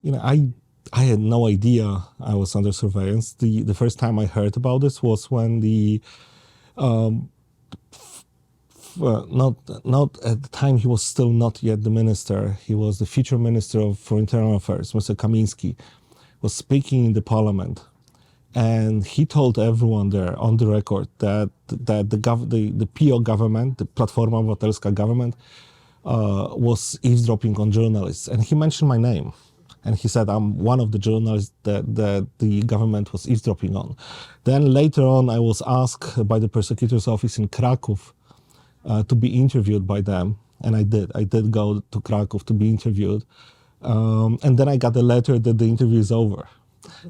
I had no idea I was under surveillance. The first time I heard about this was when not at the time he was still not yet the minister. He was the future minister for internal affairs, Mr. Kamiński, was speaking in the parliament, and he told everyone there on the record that the PO government, the Platforma Obywatelska government, was eavesdropping on journalists, and he mentioned my name. And he said, I'm one of the journalists that the government was eavesdropping on. Then later on, I was asked by the prosecutor's office in Kraków to be interviewed by them. And I did. I did go to Kraków to be interviewed. And then I got a letter that the interview is over.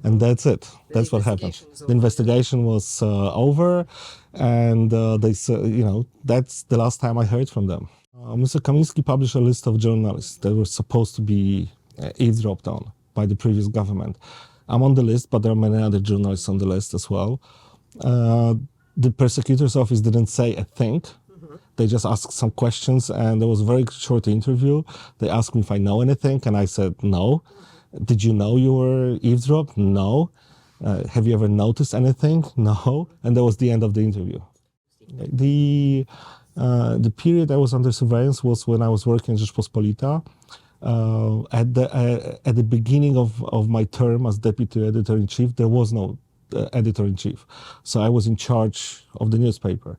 And that's it. That's what happened. The investigation was over. And they said, that's the last time I heard from them. Mr. Kamiński published a list of journalists that were supposed to be eavesdropped on by the previous government. I'm on the list, but there are many other journalists on the list as well. The prosecutor's office didn't say a thing. They just asked some questions, and there was a very short interview. They asked me if I know anything, and I said no. Did you know you were eavesdropped? No. Have you ever noticed anything? No. And that was the end of the interview. The period I was under surveillance was when I was working in Rzeczpospolita. At the beginning of my term as deputy editor-in-chief, there was no editor-in-chief. So I was in charge of the newspaper.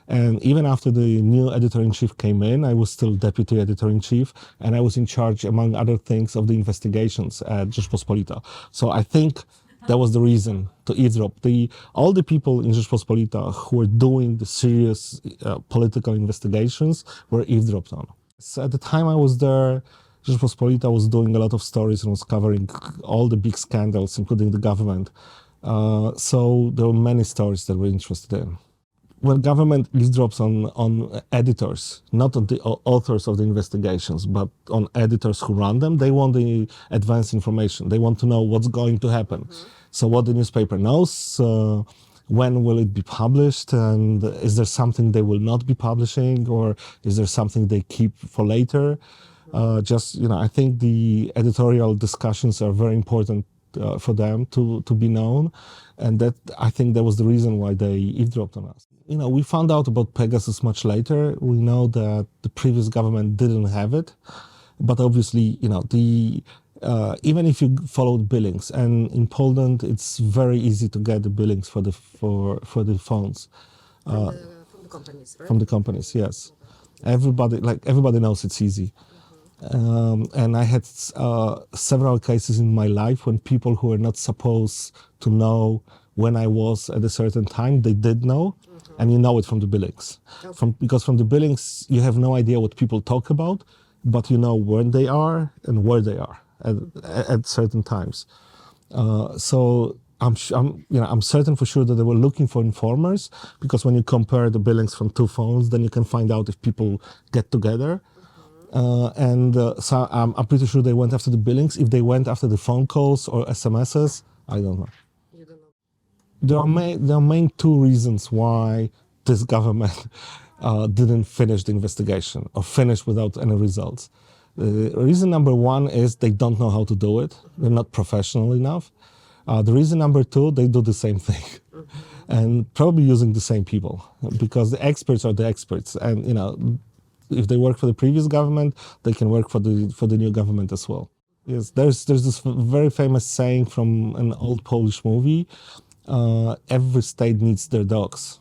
And even after the new editor-in-chief came in, I was still deputy editor-in-chief, and I was in charge, among other things, of the investigations at Rzeczpospolita. So I think that was the reason to eavesdrop. All the people in Rzeczpospolita who were doing the serious political investigations were eavesdropped on. So at the time I was there, Rzeczpospolita was doing a lot of stories and was covering all the big scandals, including the government. So there were many stories that we're interested in. When government eavesdrops on editors, not on the authors of the investigations, but on editors who run them, they want the advanced information. They want to know what's going to happen. So what the newspaper knows, when will it be published, and is there something they will not be publishing, or is there something they keep for later? I think the editorial discussions are very important for them to be known, and that I think that was the reason why they eavesdropped on us. We found out about Pegasus much later. We know that the previous government didn't have it, but obviously, even if you followed billings, and in Poland it's very easy to get the billings for the phones from the companies, right? From the companies, yes. Everybody knows it's easy. And I had several cases in my life when people who were not supposed to know when I was at a certain time, they did know, and you know it from the billings. Okay. Because from the billings, you have no idea what people talk about, but you know when they are and where they are at certain times. So I'm certain for sure that they were looking for informers, because when you compare the billings from two phones, then you can find out if people get together. So I'm pretty sure they went after the billings. If they went after the phone calls or SMSs, I don't know. You don't know. There are main two reasons why this government didn't finish the investigation, or finish without any results. Reason number one is they don't know how to do it. They're not professional enough. The reason number two, they do the same thing, and probably using the same people, because the experts are the experts, and if they work for the previous government, they can work for the new government as well. Yes, there's this very famous saying from an old Polish movie: every state needs their dogs,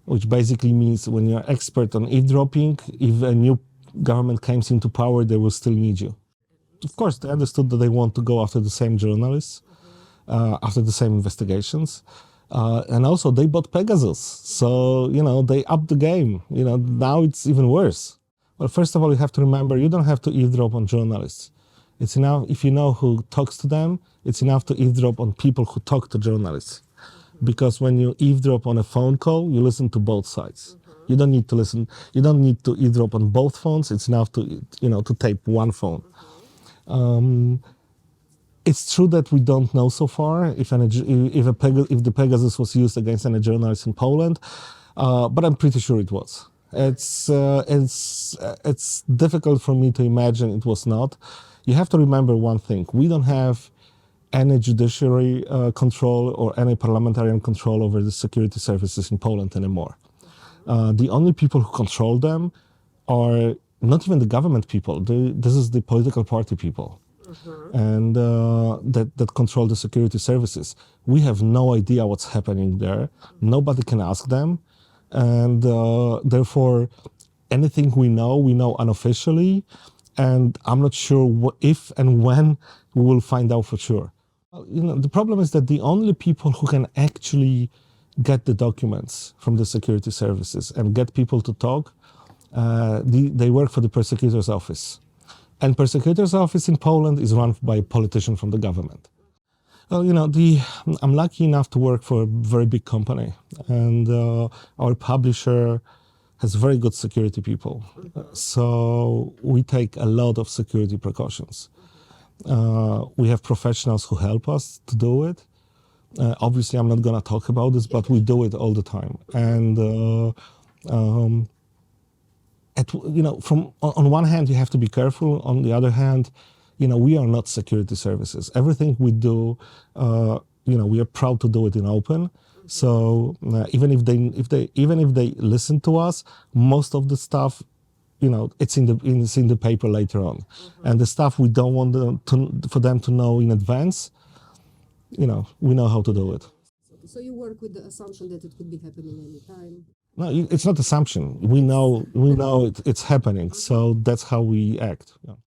which basically means when you're expert on eavesdropping, if a new government comes into power, they will still need you. Of course, they understood that they want to go after the same journalists, after the same investigations. And also they bought Pegasus. So, they upped the game. Now it's even worse. Well, first of all, you have to remember, you don't have to eavesdrop on journalists. It's enough, if you know who talks to them, it's enough to eavesdrop on people who talk to journalists. Because when you eavesdrop on a phone call, you listen to both sides. You don't need to eavesdrop on both phones. It's enough to tape one phone. It's true that we don't know so far if the Pegasus was used against any journalist in Poland, but I'm pretty sure it was. It's difficult for me to imagine it was not. You have to remember one thing. We don't have any judiciary control or any parliamentarian control over the security services in Poland anymore. The only people who control them are not even the government people. This is the political party people, and that control the security services. We have no idea what's happening there. Nobody can ask them, and therefore, anything we know unofficially, and I'm not sure if and when we will find out for sure. The problem is that the only people who can actually get the documents from the security services and get people to talk, they work for the prosecutor's office. And prosecutor's office in Poland is run by a politician from the government. Well, I'm lucky enough to work for a very big company, and our publisher has very good security people. So we take a lot of security precautions. We have professionals who help us to do it. Obviously, I'm not going to talk about this, but we do it all the time. And on one hand, you have to be careful. On the other hand, we are not security services. Everything we do, we are proud to do it in open. So even if they listen to us, most of the stuff, it's in the paper later on, and the stuff we don't want for them to know in advance, we know how to do it. So you work with the assumption that it could be happening any time. No, it's not assumption. We know it's happening, so that's how we act. Yeah.